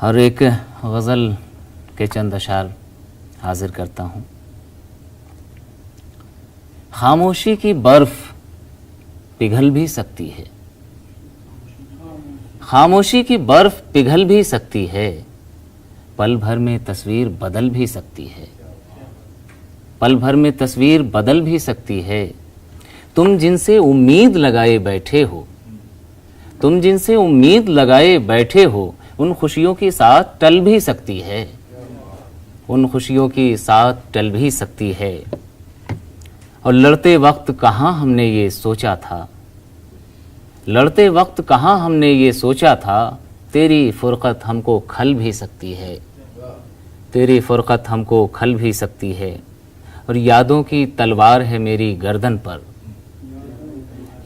और एक गज़ल के चंद अशार हाजिर करता हूँ। खामोशी की बर्फ पिघल भी सकती है, खामोशी की बर्फ पिघल भी सकती है, पल भर में तस्वीर बदल भी सकती है, पल भर में तस्वीर बदल भी सकती है। तुम जिनसे उम्मीद लगाए बैठे हो, तुम जिनसे उम्मीद लगाए बैठे हो, उन खुशियों की साथ टल भी सकती है, उन खुशियों की साथ टल भी सकती है। और लड़ते वक्त कहाँ हमने ये सोचा था, लड़ते वक्त कहाँ हमने ये सोचा था, तेरी फुरकत हमको खल भी सकती है, तेरी फुरकत हमको खल भी सकती है। और यादों की तलवार है मेरी गर्दन पर,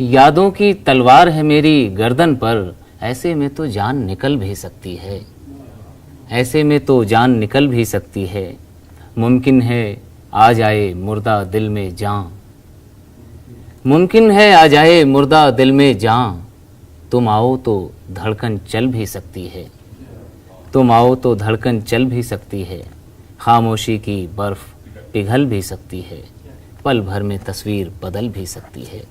यादों की तलवार है मेरी गर्दन पर, ऐसे में तो जान निकल भी सकती है, ऐसे में तो जान निकल भी सकती है। मुमकिन है आ जाए मुर्दा दिल में जान, मुमकिन है आ जाए मुर्दा दिल में जान, तुम आओ तो धड़कन चल भी सकती है, तुम आओ तो धड़कन चल भी सकती है। खामोशी की बर्फ पिघल भी सकती है, पल भर में तस्वीर बदल भी सकती है।